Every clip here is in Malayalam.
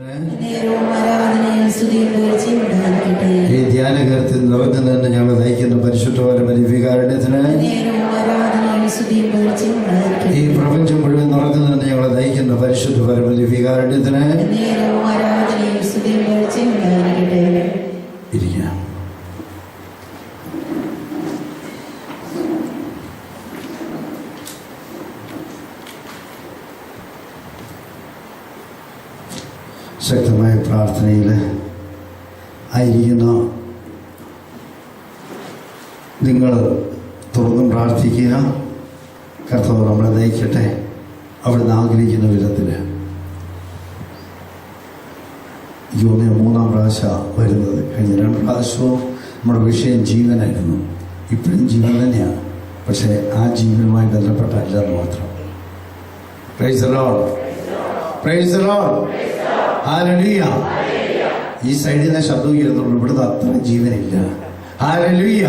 ഈ ധ്യാനകരത്തിൽ നിറഞ്ഞു തന്നെ ഞങ്ങൾ നയിക്കുന്ന പരിശുദ്ധപരമ വികാരണത്തിന് ഈ പ്രപഞ്ചം മുഴുവൻ നിറഞ്ഞു തന്നെ ഞങ്ങളെ നയിക്കുന്ന പരിശുദ്ധപരമ വികാരണത്തിന് ഇരിക്കാം. ശക്തമായ പ്രാർത്ഥനയിൽ ആയിരിക്കുന്ന നിങ്ങൾ തുറന്നും പ്രാർത്ഥിക്കുക. കർത്താവ് നമ്മളെ നയിക്കട്ടെ അവിടുന്ന് ആഗ്രഹിക്കുന്ന വിധത്തിൽ. യോന 3-ാം പ്രാവശ്യം വരുന്നത്. കഴിഞ്ഞ 2 പ്രാവശ്യവും നമ്മുടെ വിഷയം ജീവനായിരുന്നു. ഇപ്പോഴും ജീവൻ തന്നെയാണ്, പക്ഷേ ആ ജീവനുമായി ബന്ധപ്പെട്ടല്ലെന്ന് മാത്രം. Price the lord, praise the lord, hallelujah. ഈ സൈഡിൽ നിന്ന് ശബ്ദം കേൾക്കുന്നുള്ളൂ, ഇവിടുന്ന് അത്ര ജീവനില്ല. ഹല്ലേലൂയ.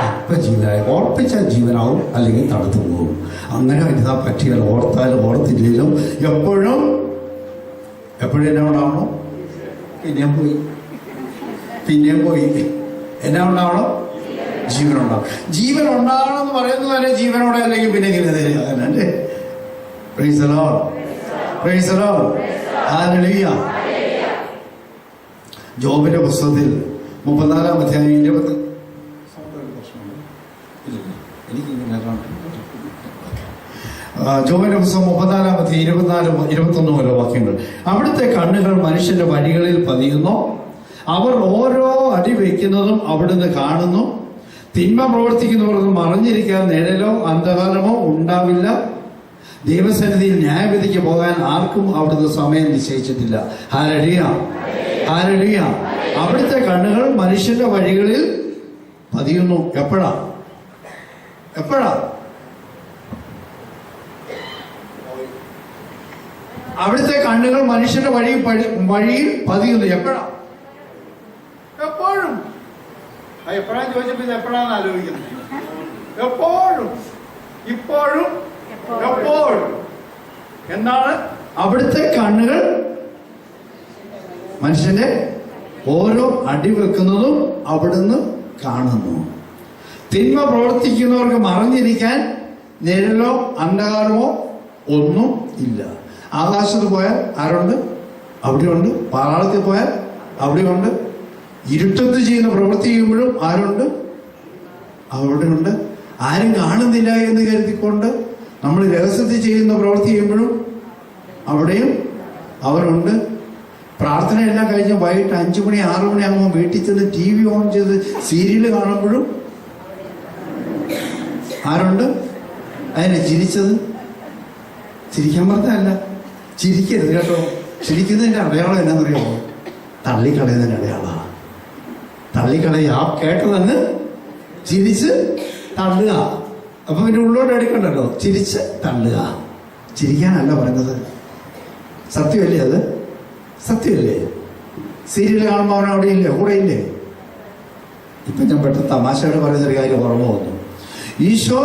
അപ്പൊ ജീവനായി ഓർപ്പിച്ചാൽ ജീവനാവും, അല്ലെങ്കിൽ തടുത്തു പോകും. അങ്ങനെ വരുത്താൻ പറ്റിയാൽ ഓർത്താലും ഓർത്തില്ലെങ്കിലും എപ്പോഴും എന്നാ ഉണ്ടാവണം? പിന്നെയും പോയി എന്നാ ഉണ്ടാവണം? ജീവനുണ്ടാവും. ജീവൻ ഉണ്ടാവണം എന്ന് പറയുന്നത് തന്നെ ജീവനോടെ, അല്ലെങ്കിൽ പിന്നെ ഇങ്ങനെ. Praise the lord, praise the lord, hallelujah. ജോബിന്റെ പുസ്തകത്തിൽ 34-ാം അധ്യായം 20 ജോബിന്റെ പുസ്തകം 34-ാം അധ്യായം 24-21 വരെ വാക്യങ്ങൾ. അവിടുത്തെ കണ്ണുകൾ മനുഷ്യന്റെ വഴികളിൽ പതിയുന്നു, അവർ ഓരോ അടി വയ്ക്കുന്നതും അവിടുന്ന് കാണുന്നു. തിന്മ പ്രവർത്തിക്കുന്നവർക്ക് മറഞ്ഞിരിക്കാൻ നിഴലോ അന്ധകാരമോ ഉണ്ടാവില്ല. ദൈവസന്നിധിയിൽ ന്യായവിധിക്ക് പോകാൻ ആർക്കും അവിടുന്ന് സമയം നിശ്ചയിച്ചിട്ടില്ല. Hallelujah, hallelujah. അവിടുത്തെ കണ്ണുകൾ മനുഷ്യന്റെ വഴികളിൽ പതിയുന്നു. എപ്പോഴാ? അവിടുത്തെ കണ്ണുകൾ മനുഷ്യന്റെ വഴിയിൽ പതിയുന്നു. എപ്പോഴാ? എപ്പോഴും. എപ്പോഴാന്ന് ചോദിച്ചപ്പോ ഇത് എപ്പോഴാന്ന് ആലോചിക്കുന്നത്. എപ്പോഴും, ഇപ്പോഴും, എപ്പോഴും. എന്താണ്? അവിടുത്തെ കണ്ണുകൾ മനുഷ്യന്റെ ഓരോ അടി വെക്കുന്നതും അവിടുന്ന് കാണുന്നു. തിന്മ പ്രവർത്തിക്കുന്നവർക്ക് മറഞ്ഞിരിക്കാൻ നിഴലോ അന്ധകാരമോ ഒന്നും ഇല്ല. ആകാശത്ത് പോയാൽ ആരുണ്ട്? അവിടെയുണ്ട്. പാതാളത്തിൽ പോയാൽ അവിടെയുണ്ട്. ഇരുട്ടത്ത് ചെയ്യുന്ന പ്രവൃത്തി ചെയ്യുമ്പോഴും ആരുണ്ട്? അവിടെയുണ്ട്. ആരും കാണുന്നില്ല എന്ന് കരുതിക്കൊണ്ട് നമ്മൾ രഹസ്യത്തിൽ ചെയ്യുന്ന പ്രവൃത്തി ചെയ്യുമ്പോഴും അവിടെയും അവരുണ്ട്. പ്രാർത്ഥനയെല്ലാം കഴിഞ്ഞ് വൈകിട്ട് 5 മണി 6 മണി ആകുമ്പോൾ വീട്ടിൽ ചെന്ന് TV ഓൺ ചെയ്ത് സീരിയല് കാണുമ്പോഴും ആരുണ്ട്? അതിനെ ചിരിച്ചത് ചിരിക്കാൻ പറഞ്ഞല്ല, ചിരിക്കരുത് കേട്ടോ. ചിരിക്കുന്നതിന്റെ അടയാളം എന്നാന്നറിയാമോ? തള്ളിക്കളയുന്നതിന്റെ അടയാളമാണ്. തള്ളിക്കളയുക, ആ കേട്ടതെന്ന് ചിരിച്ച് തള്ളുക. അപ്പൊ പിന്നെ ഉള്ളോട്ട് എടുക്കണ്ടല്ലോ, ചിരിച്ച് തള്ളുക. ചിരിക്കാനല്ല പറഞ്ഞത്. സത്യമല്ലേ അത്? സത്യമല്ലേ? സീരിയൽ കാണുമ്പോൾ അവൻ അവിടെ ഇല്ലേ, കൂടെ ഇല്ലേ? ഇപ്പൊ ഞാൻ പെട്ടെന്ന് തമാശയോടെ പറയുന്നൊരു കാര്യം ഓർമ്മ വന്നു. ഈശോ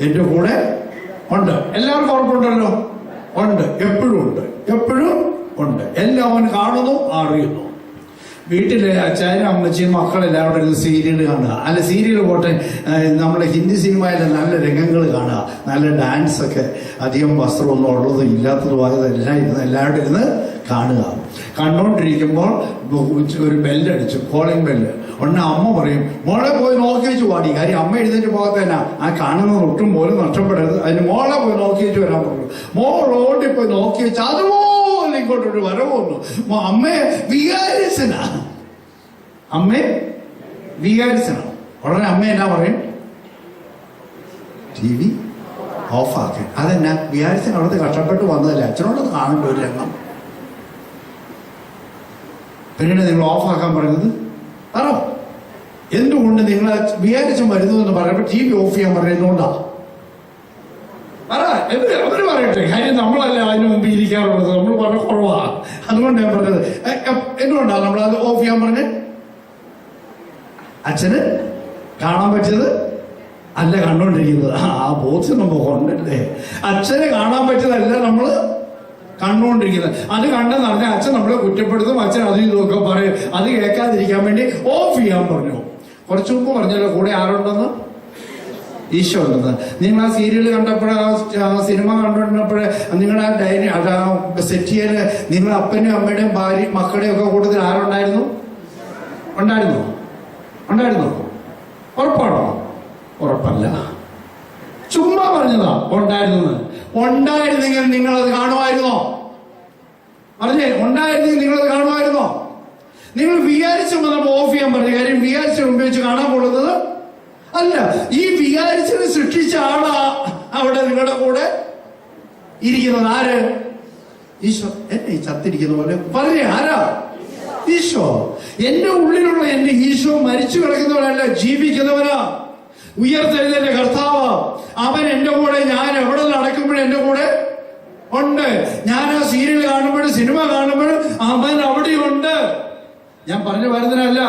എന്റെ കൂടെ ഉണ്ട്. എല്ലാവർക്കും ഓർമ്മയുണ്ടല്ലോ? ഉണ്ട്. എപ്പോഴും ഉണ്ട്, എപ്പോഴും ഉണ്ട്. എല്ലാം അവൻ കാണുന്നു, അറിയുന്നു. വീട്ടിലെ അച്ചായനും അമ്മച്ചിയും മക്കളെല്ലാവരും ഇരുന്ന് സീരിയൽ കാണുക. അല്ല, സീരിയൽ പോട്ടെ, നമ്മുടെ ഹിന്ദി സിനിമയിലെ നല്ല രംഗങ്ങൾ കാണുക. നല്ല ഡാൻസൊക്കെ, അധികം വസ്ത്രമൊന്നും ഉള്ളതും ഇല്ലാത്തതുമായത് എല്ലാവരും ഇരുന്ന് കാണുക. കണ്ടോണ്ടിരിക്കുമ്പോൾ ഒരു ബെല്ലടിച്ചു, കോളിംഗ് ബെല്ല്. ഉടനെ അമ്മ പറയും, മോളെ പോയി നോക്കി വെച്ച് പാടി. കാര്യം അമ്മ എഴുന്നേറ്റ് പോകാത്തന്നെ ആ കാണുന്നത് ഒട്ടും പോലും നഷ്ടപ്പെടരുത്. അതിന് മോളെ പോയി നോക്കി വെച്ച് വരാൻ പറഞ്ഞു. മോൾ റോഡിൽ പോയി നോക്കി വെച്ച് അതുപോലെ ഇങ്ങോട്ടൊരു വരവൊന്നു. അമ്മയെ വികാരിച്ചനാ, അമ്മയെ വികാരിച്ചനാ. ഉടനെ അമ്മ എന്നാ പറയും? TV ഓഫാക്കി. അതെന്നാ? വികാരിച്ചൻ അവിടുത്തെ കഷ്ടപ്പെട്ട് വന്നതല്ലേ, അച്ഛനോടൊന്ന് കാണേണ്ട ഒരു രംഗം. പിന്നീട് നിങ്ങൾ ഓഫാക്കാൻ പറയുന്നത് പറ. എന്തുകൊണ്ട് നിങ്ങൾ വിചാരിച്ചും വരുന്നു എന്ന് പറയുമ്പോൾ TV ഓഫ് ചെയ്യാൻ പറയുന്നതുകൊണ്ടാ? പറ. അവര് പറയട്ടെ. കാര്യം നമ്മളല്ല അതിന് മുമ്പ് ഇരിക്കാറുള്ളത്, നമ്മൾ വളരെ കുറവാ. അതുകൊണ്ട് ഞാൻ പറഞ്ഞത്. എന്തുകൊണ്ടാണ് നമ്മൾ അത് ഓഫ് ചെയ്യാൻ പറഞ്ഞത്? അച്ഛന് കാണാൻ പറ്റിയത് അല്ല കണ്ടോണ്ടിരിക്കുന്നത്. ആ ബോധ്യം നമുക്ക് കൊണ്ടല്ലേ. അച്ഛന് കാണാൻ പറ്റിയതല്ല നമ്മൾ കണ്ടുകൊണ്ടിരിക്കുന്നത്. അത് കണ്ടെന്ന് പറഞ്ഞാൽ അച്ഛൻ നമ്മളെ കുറ്റപ്പെടുത്തും, അച്ഛൻ അതും ഇതൊക്കെ പറയും. അത് കേൾക്കാതിരിക്കാൻ വേണ്ടി ഓഫ് ചെയ്യാൻ പറഞ്ഞു. കുറച്ചു മുമ്പ് പറഞ്ഞല്ലോ കൂടെ ആരുണ്ടെന്ന്? ഈശോ ഉണ്ടെന്ന്. നിങ്ങൾ ആ സീരിയൽ കണ്ടപ്പോൾ, ആ സിനിമ കണ്ടുകൊണ്ടിരുന്നപ്പോൾ, നിങ്ങളുടെ ആ സെറ്റിയല് നിങ്ങളുടെ അപ്പനും അമ്മയുടെയും ഭാര്യ മക്കളുടെയും ഒക്കെ കൂട്ടത്തിൽ ആരുണ്ടായിരുന്നു? ഉണ്ടായിരുന്നോ? ഉറപ്പാണോ? ഉറപ്പല്ല, ചുമ്മാ പറഞ്ഞതാ ഉണ്ടായിരുന്നു. ഉണ്ടായിരുന്നെങ്കിൽ നിങ്ങളത് കാണുമായിരുന്നോ? പറഞ്ഞേ, ഉണ്ടായിരുന്നെങ്കിൽ നിങ്ങളത് കാണുമായിരുന്നോ? നിങ്ങൾ വിചാരിച്ചു നമ്മൾ ഓഫ് ചെയ്യാൻ പറഞ്ഞ കാര്യം വിചാരിച്ച മുമ്പ് വെച്ച് കാണാൻ കൊള്ളുന്നത് അല്ല. ഈ വിചാരിച്ചത് സൃഷ്ടിച്ച ആളാ അവിടെ നിങ്ങളുടെ കൂടെ ഇരിക്കുന്നത്. ആര്? ഈശോ. എന്നെ ഈ ചത്തിരിക്കുന്ന പോലെ പറഞ്ഞേ, ആരാ? ഈശോ. എന്റെ ഉള്ളിലുള്ള എന്റെ ഈശോ മരിച്ചു കിടക്കുന്നവരല്ല, ജീവിക്കുന്നവനാ, ഉയർത്തെഴുന്നേറ്റ കർത്താവ്. അവൻ എന്റെ കൂടെ, ഞാൻ എവിടെ നടക്കുമ്പോഴും എന്റെ കൂടെ ഉണ്ട്. ഞാൻ ആ സീരിയൽ കാണുമ്പോഴും സിനിമ കാണുമ്പോഴും അവൻ അവിടെയുണ്ട്. ഞാൻ പറഞ്ഞു വരുന്നതിനല്ല,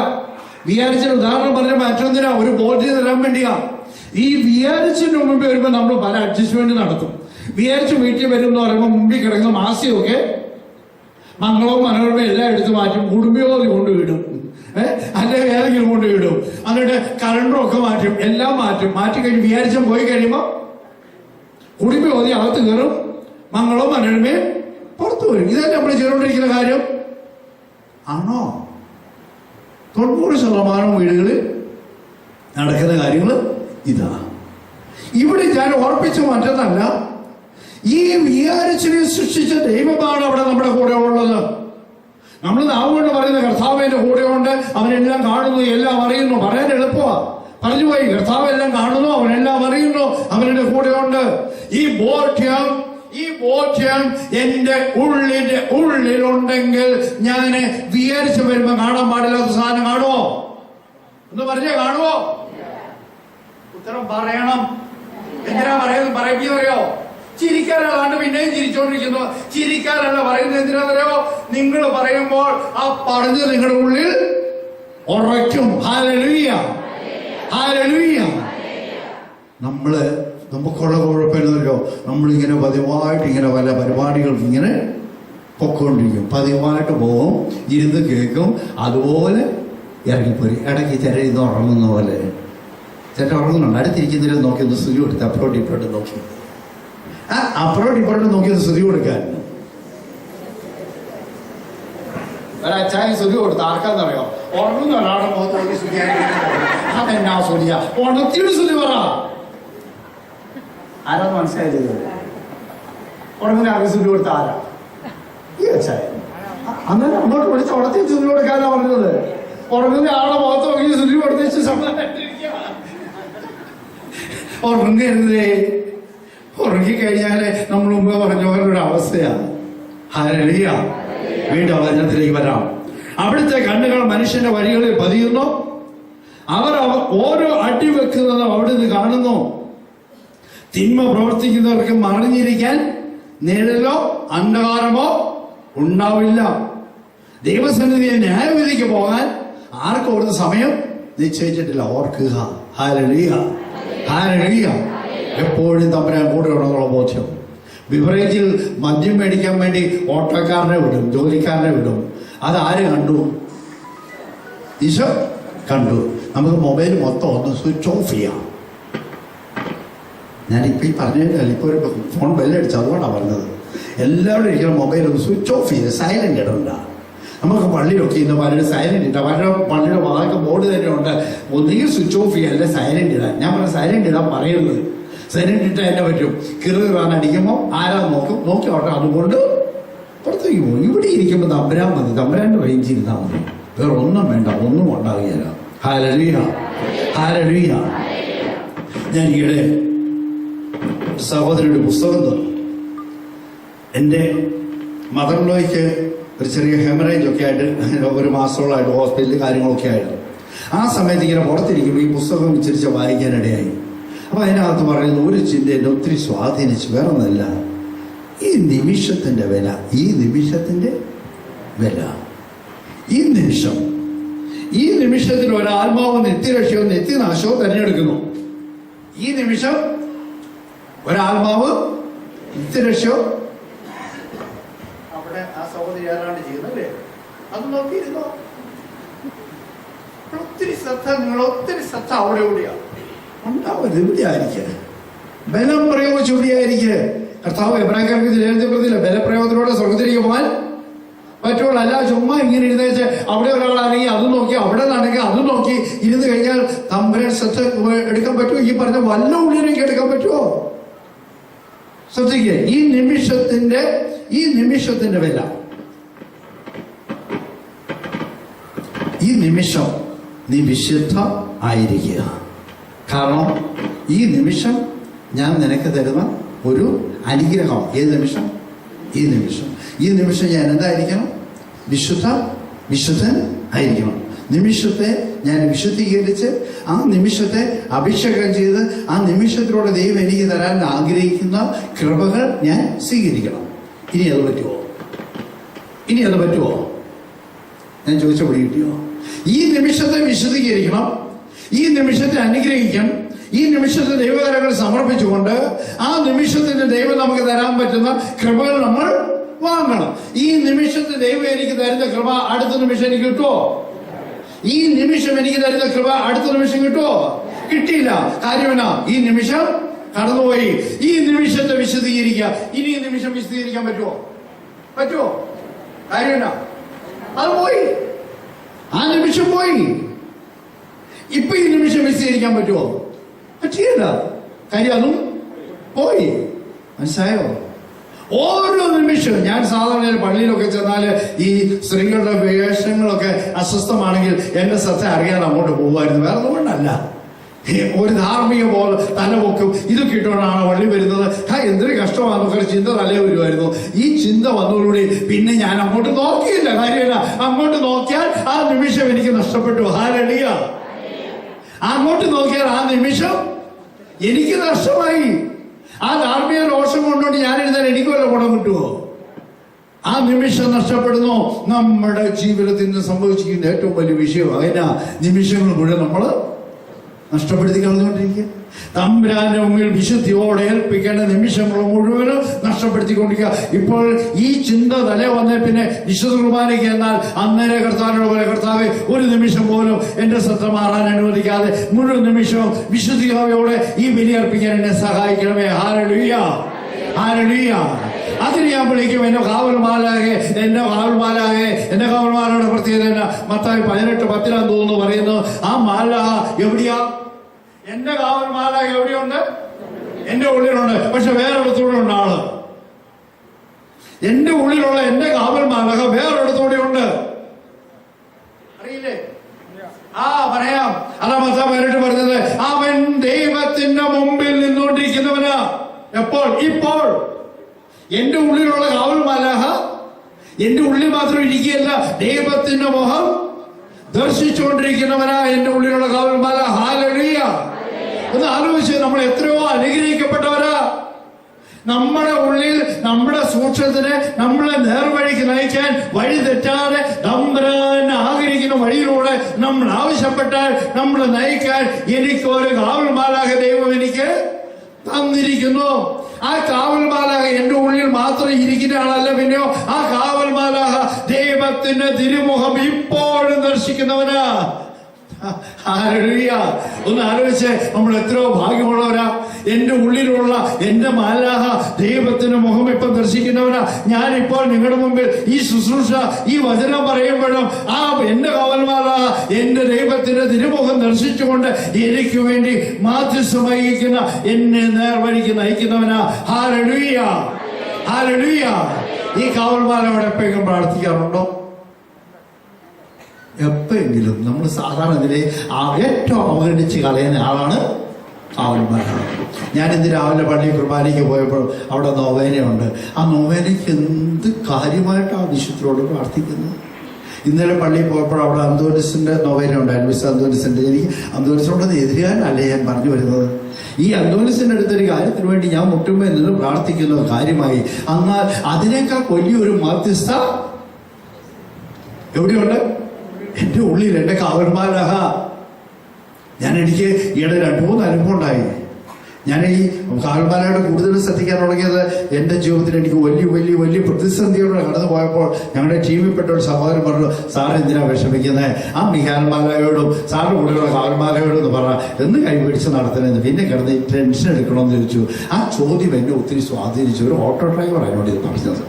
വിചാരിച്ചൊരു ഉദാഹരണം പറഞ്ഞ മറ്റൊന്നിനാ, ഒരു ബോധ്യം തരാൻ വേണ്ടിയാ. ഈ വിചാരിച്ചതിന് മുമ്പ് വരുമ്പോൾ നമ്മൾ പല അഡ്ജസ്റ്റ്മെന്റ് നടത്തും. വിചാരിച്ച് വീട്ടിൽ വരും എന്ന് പറയുമ്പോൾ മുമ്പിൽ കിടക്കുന്ന മാസിയൊക്കെ മംഗളവും മനോരമയും എല്ലാം എടുത്ത് മാറ്റും, കുടുംബയോധി കൊണ്ടുവിടും, അല്ലെങ്കിൽ ഏതെങ്കിലും കൊണ്ടുവിടും. എന്നിട്ട് കലണ്ടറും ഒക്കെ മാറ്റും, എല്ലാം മാറ്റി കഴിഞ്ഞ് വിചാരിച്ചും പോയി കഴിയുമ്പോൾ കുടുംബയോധി അകത്ത് കയറും, മംഗളവും മനോരമയും പുറത്തു വരും. ഇതല്ലേ നമ്മൾ ചെയ്തുകൊണ്ടിരിക്കുന്ന കാര്യം ആണോ? 90% വീടുകളിൽ നടക്കുന്ന കാര്യങ്ങൾ ഇതാ. ഇവിടെ ഞാൻ ഓർപ്പിച്ച മറ്റൊന്നല്ല, ഈ വിചാരിച്ചിനെ സൃഷ്ടിച്ച ദൈവമാണ് അവിടെ നമ്മുടെ കൂടെ ഉള്ളത്. നമ്മൾ നാവ് കൊണ്ട് പറയുന്ന കർത്താവിന്റെ കൂടെയുണ്ട്, അവനെല്ലാം കാണുന്നു, എല്ലാം അറിയുന്നു. പറയാൻ എളുപ്പമാ, പറഞ്ഞുപോയി. കർത്താവ് എല്ലാം കാണുന്നു, അവനെല്ലാം അറിയുന്നു, അവരുടെ കൂടെയുണ്ട്. ഈ ബോധ്യം എന്റെ ഉള്ളിലുണ്ടെങ്കിൽ ഞാൻ വിചാരിച്ചു വരുമ്പോ കാണാൻ പാടില്ലാത്ത സാധനം കാണുമോ? എന്ന് പറഞ്ഞേ, കാണുമോ? ഉത്തരം പറയണം. എന്തിനാ പറയുന്നത്? പറയോ? ചിരിക്കാനാണ് പിന്നെയും ചിരിച്ചോണ്ടിരിക്കുന്നു. ചിരിക്കാനല്ല പറയുന്നത്. എന്തിനാണെന്നറിയോ? നിങ്ങൾ പറയുമ്പോൾ ആ പറഞ്ഞ് നിങ്ങളുടെ ഉള്ളിൽ ഉറയ്ക്കും. Hallelujah, hallelujah. നമുക്കുള്ള കുഴപ്പമില്ലല്ലോ, നമ്മളിങ്ങനെ പതിവായിട്ട് ഇങ്ങനെ പല പരിപാടികൾ ഇങ്ങനെ പൊക്കോണ്ടിരിക്കും. പതിവായിട്ട് പോകും, ഇരുന്ന് കേൾക്കും, അതുപോലെ ഇറങ്ങിപ്പോയി. ഇടയ്ക്ക് ചില ഇത് ഉറങ്ങുന്ന പോലെ ചേട്ടൻ ഉറങ്ങുന്നുണ്ട്. അടുത്തിരിക്കുന്നതിൽ നോക്കി ഒന്ന് സ്തുതി കൊടുത്ത് അപ്പുറോട്ട് ഇപ്പോഴും നോക്കി, അപ്പുറോട്ട് ഇപ്പോഴും നോക്കി ഒന്ന് സ്തുതി കൊടുക്കാൻ. ഒരച്ചായി സ്തുതി കൊടുത്ത് ആർക്കാന്നറിയോ? ഉറങ്ങുന്ന ഒരാളുടെ മുഖത്ത് നോക്കി സ്തുതിയായിരിക്കും. അതെന്നാ സ്തുതിയ? ഉണർത്തിയുടെ സ്തുതി പറ. ആരാന്ന് മനസ്സിലായത്? ഉറങ്ങുന്ന ആൾക്ക് സ്തുതി കൊടുത്ത ആരാ? ഈ അച്ചായ. അന്നേരം അങ്ങോട്ട് വിളിച്ച് ഉണർത്തി സ്തുതി കൊടുക്കാനാ പറഞ്ഞത്. ഉറങ്ങുന്ന ആളുടെ മുഖത്ത് നോക്കി സ്തുതി കൊടുത്തേച്ച് ഉറങ്ങരുതേ. ഉറങ്ങിക്കഴിഞ്ഞാല് നമ്മൾ മുമ്പ് പറഞ്ഞ പോലൊരു അവസ്ഥയാണ്. ഹല്ലേലൂയ. വീണ്ടും വചനത്തിലേക്ക് വരാം. അവിടുത്തെ കണ്ണുകൾ മനുഷ്യന്റെ വഴികളിൽ പതിയുന്നു, അവർ ഓരോ അടി വെക്കുന്നതും അവിടുന്ന് കാണുന്നു. തിന്മ പ്രവർത്തിക്കുന്നവർക്ക് മറിഞ്ഞിരിക്കാൻ നിഴലോ അന്ധകാരമോ ഉണ്ടാവില്ല. ദൈവസന്നിധിയെ ന്യായവിധിക്ക് പോകാൻ ആർക്കും അവിടുത്തെ സമയം നിശ്ചയിച്ചിട്ടില്ല. ഓർക്കുക. Hallelujah, hallelujah. എപ്പോഴും തമ്പുരാൻ കൂടെ ഉണ്ടെന്നുള്ള ബോധ്യം. ബിവറേജിൽ മദ്യം മേടിക്കാൻ വേണ്ടി ഓട്ടോക്കാരനെ വിടും, ജോലിക്കാരനെ വിടും. അതാര് കണ്ടു? ഈശോ കണ്ടു. നമുക്ക് മൊബൈൽ മൊത്തം ഒന്ന് സ്വിച്ച് ഓഫ് ചെയ്യാം. ഞാനിപ്പോൾ ഈ പറഞ്ഞില്ല, ഇപ്പോൾ ഒരു ഫോൺ ബെല്ലടിച്ചു, അതുകൊണ്ടാണ് പറഞ്ഞത്. എല്ലാവരും ഇരിക്കുന്ന മൊബൈൽ ഒന്ന് സ്വിച്ച് ഓഫ് ചെയ്ത് സൈലന്റ് ഇടണ്ട. നമുക്ക് പള്ളിയിലൊക്കെ ഇന്ന് പലരും സൈലന്റ് ഇട്ടാൽ പള്ളിയുടെ വാക്ക് ബോർഡ് തന്നെ ഉണ്ട്, ഒന്നുകിൽ സ്വിച്ച് ഓഫ് ചെയ്യുക അല്ലെ സൈലന്റ് ഇടാൻ. ഞാൻ പറഞ്ഞ സൈലന്റ് ഇടാൻ പറയുന്നത്. സൈലന്റ് ഇട്ടാൽ എന്നെ പറ്റും, കിറുകിറാൻ അടിക്കുമ്പോൾ ആരാ നോക്കി ഓട്ടെ, അതുകൊണ്ട് പുറത്തേക്ക് പോകും. ഇവിടെ ഇരിക്കുമ്പോൾ തമ്പുരാൻ മതി, തമ്പുരാൻ്റെ റേഞ്ച് ഇരുന്നാൽ മതി, വേറെ ഒന്നും വേണ്ട, ഒന്നും ഉണ്ടാവുകയില്ല. Hallelujah, hallelujah. ഞാൻ ഈയിടെ സഹോദരിയുടെ പുസ്തകം തന്നു. എൻ്റെ മദർലോയ്ക്ക് ഒരു ചെറിയ ഹെമറേജ് ഒക്കെ ആയിട്ട് ഒരു മാസത്തോളമായിട്ട് ഹോസ്പിറ്റലിൽ കാര്യങ്ങളൊക്കെ ആയിരുന്നു. ആ സമയത്ത് ഇങ്ങനെ പുറത്തിരിക്കുമ്പോൾ ഈ പുസ്തകം വിചരിച്ച് വായിക്കാനിടയായി. അപ്പോൾ അതിനകത്ത് പറയുന്നത് ഒരു ചിന്ത എന്നെ ഒത്തിരി സ്വാധീനിച്ചു. വേറെ ഒന്നല്ല, ഈ നിമിഷത്തിൻ്റെ വില, ഈ നിമിഷത്തിൻ്റെ വില, ഈ നിമിഷത്തിൽ ഒരാത്മാവ് നിത്യരക്ഷയോ നിത്യനാശവും തിരഞ്ഞെടുക്കുന്നു. ഈ നിമിഷം ഒരാത്മാവ് നിത്യരക്ഷയോ സഹോദരി ആരാണ്ട് ചെയ്യുന്നല്ലേ, അത് നോക്കിയിരുന്നോ? ഒത്തിരി ശ്രദ്ധ അവിടെ എവിടെയാണ് ഉണ്ടാവരുത്. എവിടെയായിരിക്കുക ബലം പ്രയോഗിച്ച് എവിടെയായിരിക്കുക? കർത്താവ് എബ്രായക്കാർക്ക് ലേഖനത്തിൽ ബലപ്രയോഗത്തിലൂടെ സ്വർഗത്തിലേക്ക് പോകാൻ പറ്റുള്ളൂ. അല്ല ചുമ്മാ ഇങ്ങനെ ഇരുന്നേച്ച് അവിടെ ഒരാളാണെങ്കിൽ അത് നോക്കി, അവിടെ നിന്നാണെങ്കിൽ അത് നോക്കി ഇരുന്ന് കഴിഞ്ഞാൽ തമ്പുരാൻ ശ്രദ്ധ എടുക്കാൻ പറ്റുമോ? ഈ പറഞ്ഞ വല്ല ഉള്ളിലേക്ക് എടുക്കാൻ പറ്റുമോ? ശ്രദ്ധിക്കുക, ഈ നിമിഷത്തിന്റെ വില, ഈ നിമിഷം നീ വിശുദ്ധ ആയിരിക്കുക. കാരണം ഈ നിമിഷം ഞാൻ നിനക്ക് തരുന്ന ഒരു അനുഗ്രഹം. ഏത് നിമിഷം? ഈ നിമിഷം ഞാൻ എന്തായിരിക്കണം? വിശുദ്ധൻ ആയിരിക്കണം. നിമിഷത്തെ ഞാൻ വിശുദ്ധീകരിച്ച് ആ നിമിഷത്തെ അഭിഷേകം ചെയ്ത് ആ നിമിഷത്തിലൂടെ ദൈവം എനിക്ക് തരാൻ ആഗ്രഹിക്കുന്ന കൃപകൾ ഞാൻ സ്വീകരിക്കണം. ഇനി അത് പറ്റുമോ? ഞാൻ ചോദിച്ച പിടി കിട്ടിയോ? ഈ നിമിഷത്തെ വിശുദ്ധീകരിക്കണം, ഈ നിമിഷത്തെ അനുഗ്രഹിക്കണം, ഈ നിമിഷത്തെ ദൈവകരങ്ങൾ സമർപ്പിച്ചുകൊണ്ട് ആ നിമിഷത്തിന്റെ ദൈവം നമുക്ക് തരാൻ പറ്റുന്ന കൃപകൾ നമ്മൾ വാങ്ങണം. ഈ നിമിഷത്തെ ദൈവം എനിക്ക് തരുന്ന കൃപ അടുത്ത നിമിഷം എനിക്ക് കിട്ടുമോ? ഈ നിമിഷം എനിക്ക് തരുന്ന കൃപ അടുത്ത നിമിഷം കിട്ടുമോ? കിട്ടിയില്ല. കാര്യമെന്നാ? ഈ നിമിഷം കടന്നുപോയി. ഈ നിമിഷത്തെ വിശദീകരിക്കുക. ഇനി ഈ നിമിഷം വിശദീകരിക്കാൻ പറ്റുമോ? കാര്യമെന്നാ? അത് പോയി, ആ നിമിഷം പോയി. ഇപ്പൊ ഈ നിമിഷം വിശദീകരിക്കാൻ പറ്റുമോ? പറ്റിയല്ല. കാര്യം അതും പോയി. മനസ്സിലായോ? ഓരോ നിമിഷവും ഞാൻ സാധാരണ പള്ളിയിലൊക്കെ ചെന്നാല് ഈ സ്ത്രീകളുടെ വേഷങ്ങളൊക്കെ അസ്വസ്ഥമാണെങ്കിൽ എന്റെ ശ്രദ്ധ അറിയാൻ അങ്ങോട്ട് പോകുമായിരുന്നു. വേറെ ഒന്നുകൊണ്ടല്ല, ഒരു ധാർമ്മിക പോലെ തലപൊക്കും ഇതൊക്കെ ഇട്ടുകൊണ്ടാണ് പള്ളി വരുന്നത്. എന്തൊരു കഷ്ടമാണെന്നൊക്കെ ചിന്ത തലേ വരുമായിരുന്നു. ഈ ചിന്ത വന്നതോടുകൂടി പിന്നെ ഞാൻ അങ്ങോട്ട് നോക്കിയില്ല. കാര്യമില്ല, അങ്ങോട്ട് നോക്കിയാൽ ആ നിമിഷം എനിക്ക് നഷ്ടപ്പെട്ടു. ഹല്ലേലൂയ. അങ്ങോട്ട് നോക്കിയാൽ ആ നിമിഷം എനിക്ക് നഷ്ടമായി. ആ ധാർമ്മിക രോഷം കൊണ്ടുകൊണ്ട് ഞാൻ എഴുതാൻ എനിക്ക് വല്ല ഗുണം കിട്ടുമോ? ആ നിമിഷം നഷ്ടപ്പെടുന്നു. നമ്മുടെ ജീവിതത്തിൽ നിന്ന് സംഭവിച്ചിരിക്കുന്ന ഏറ്റവും വലിയ വിഷയം അതിനാ നിമിഷങ്ങൾ മുഴുവൻ നമ്മൾ നഷ്ടപ്പെടുത്തി കളഞ്ഞുകൊണ്ടിരിക്കുക. തമ്പുരാന്റെ മുമ്പിൽ വിശുദ്ധിയോടെ ഏൽപ്പിക്കേണ്ട നിമിഷങ്ങൾ മുഴുവനും നഷ്ടപ്പെടുത്തിക്കൊണ്ടിരിക്കുക. ഇപ്പോൾ ഈ ചിന്ത തലേ വന്നേ പിന്നെ വിശുദ്ധ കുർബാനയ്ക്ക് എന്നാൽ അന്നേരെ കർത്താവിനോട് പോലെ, കർത്താവെ ഒരു നിമിഷം പോലും എന്റെ ശ്രദ്ധ മാറാൻ അനുവദിക്കാതെ മുഴുവൻ നിമിഷവും വിശുദ്ധിയോടെ ഈ ബലിയർപ്പിക്കാൻ എന്നെ സഹായിക്കണമേ. ഹല്ലേലൂയ. അതിന് ഞാൻ വിളിക്കും എന്റെ കാവൽമാലാകെ. എന്റെ കാവൽമാലയുടെ പ്രത്യേകത മത്തായി 18:10 തോന്നുന്നു പറയുന്നു. ആ മാലാഹ എവിടെയാ? എന്റെ കാവൽമാലാഹ എവിടെയുണ്ട്? എന്റെ ഉള്ളിലുണ്ട്. പക്ഷെ വേറൊരിടത്തൂടെ ഉണ്ട് ആള്. എന്റെ ഉള്ളിലുള്ള എന്റെ കാവൽമാലാഹ വേറൊരിടത്തൂടെ ഉണ്ട്. അറിയില്ലേ? പറയാം. അതാ മത്തായി 18 പറഞ്ഞത്. അവൻ ദൈവത്തിന്റെ മുമ്പിൽ നിന്നുകൊണ്ടിരിക്കുന്നവനാ. എപ്പോൾ? ഇപ്പോൾ. എന്റെ ഉള്ളിലുള്ള കാവൽമാലാഹ എന്റെ ഉള്ളിൽ മാത്രം ഇരിക്കുകയല്ല, ദൈവത്തിന്റെ മുഖം ദർശിച്ചുകൊണ്ടിരിക്കുന്നവനാ എന്റെ ഉള്ളിലുള്ള കാവൽമാലാഹ. ഹല്ലേലൂയ. ഒന്ന് ആലോചിച്ച്, നമ്മൾ എത്രയോ അനുഗ്രഹിക്കപ്പെട്ടവരാ. നമ്മുടെ ഉള്ളിൽ നമ്മുടെ സൂക്ഷ്മത്തിനെ നമ്മളെ നേർവഴിക്ക് നയിക്കാൻ, വഴി തെറ്റാതെ തമ്പുരാൻ ആഗ്രഹിക്കുന്ന വഴിയിലൂടെ നമ്മൾ ആവശ്യപ്പെട്ടാൽ നമ്മളെ നയിക്കാൻ എനിക്കൊരു കാവൽമാലാഹ ദൈവം എനിക്ക് തന്നിരിക്കുന്നു. ആ കാവൽമാലാഹ എന്റെ ഉള്ളിൽ മാത്രം ഇരിക്കുന്ന ആളല്ല, പിന്നെയോ ആ കാവൽമാലാഹ ദൈവത്തിന്റെ തിരുമുഖം ഇപ്പോഴും ദർശിക്കുന്നവനാ. ഹല്ലേലൂയ. ഒന്ന് ആലോചിച്ച്, നമ്മൾ എത്രയോ ഭാഗ്യമുള്ളവരാ. എന്റെ ഉള്ളിലുള്ള എന്റെ മാലാഹ ദൈവത്തിന്റെ മുഖം ഇപ്പം ദർശിക്കുന്നവനാ. ഞാനിപ്പോൾ നിങ്ങളുടെ മുമ്പിൽ ഈ ശുശ്രൂഷ, ഈ വചനം പറയുമ്പോഴും ആ എന്റെ കാവൽമാലാഹ എന്റെ ദൈവത്തിന്റെ തിരുമുഖം ദർശിച്ചുകൊണ്ട് എനിക്ക് വേണ്ടി മാധ്യസ്ഥം വഹിക്കുന്ന, എന്നെ നേർവഴിക്ക് നയിക്കുന്നവനാ. ഹല്ലേലൂയ. ഈ കാവൽമാലയോടെ എപ്പോഴെങ്കിലും പ്രാർത്ഥിക്കാറുണ്ടോ? എപ്പോഴെങ്കിലും. നമ്മൾ സാധാരണ ഇതിലെ ഏറ്റവും അവഗണിച്ച് കളയുന്ന ആളാണ് കാവൽമാലാഹ. ഞാൻ ഇന്ന് രാവിലെ പള്ളി കുർബാനയ്ക്ക് പോയപ്പോൾ അവിടെ നൊവേനയുണ്ട്. ആ നൊവേനയ്ക്ക് എന്ത് കാര്യമായിട്ടാണ് വിശുദ്ധരോട് പ്രാർത്ഥിക്കുന്നത്. ഇന്നലെ പള്ളിയിൽ പോയപ്പോൾ അവിടെ അന്തോനിസിന്റെ നൊവേന ഉണ്ടായിരുന്നു. മിസ് അന്തോനിസിന്റെ. എനിക്ക് അന്തോനിസിനോടൊന്ന് എതിരാനല്ലേ ഞാൻ പറഞ്ഞു വരുന്നത്. ഈ അന്തോനിസിന്റെ അടുത്തൊരു കാര്യത്തിന് വേണ്ടി ഞാൻ മുട്ടുമ്പോൾ നിന്ന് പ്രാർത്ഥിക്കുന്നത് കാര്യമായി. എന്നാൽ അതിനേക്കാൾ വലിയൊരു മാധ്യസ്ഥ എവിടെയുണ്ട്? എന്റെ ഉള്ളിൽ എന്റെ കാവൽമാലാഹ. എനിക്ക് ഈയിടെ 2-3 അനുഭവം ഉണ്ടായി. ഞാൻ ഈ കാവൽമാലയോട് കൂടുതൽ ശ്രദ്ധിക്കാൻ തുടങ്ങിയത് എൻ്റെ ജീവിതത്തിൽ എനിക്ക് വലിയ വലിയ വലിയ പ്രതിസന്ധിയോടെ കടന്നു പോയപ്പോൾ ഞങ്ങളുടെ ടീമിൽപ്പെട്ട ഒരു സഹോദരൻ പറഞ്ഞു, സാറ് എന്തിനാ വിഷമിക്കുന്നത്, ആ മിഹാൽമാലയോടും സാറിന് കൂടെയുള്ള കാവൽമാലയോടും എന്ന് പറഞ്ഞാൽ എന്ന് കൈപിടിച്ച് നടത്തണമെന്ന്. പിന്നെ കിടന്ന് ടെൻഷൻ എടുക്കണമെന്ന് ചോദിച്ചു. ആ ചോദ്യം എന്നെ ഒത്തിരി സ്വാധീനിച്ചു. ഒരു ഓട്ടോ ഡ്രൈവർ എന്നോട് ഇത് പറഞ്ഞത്,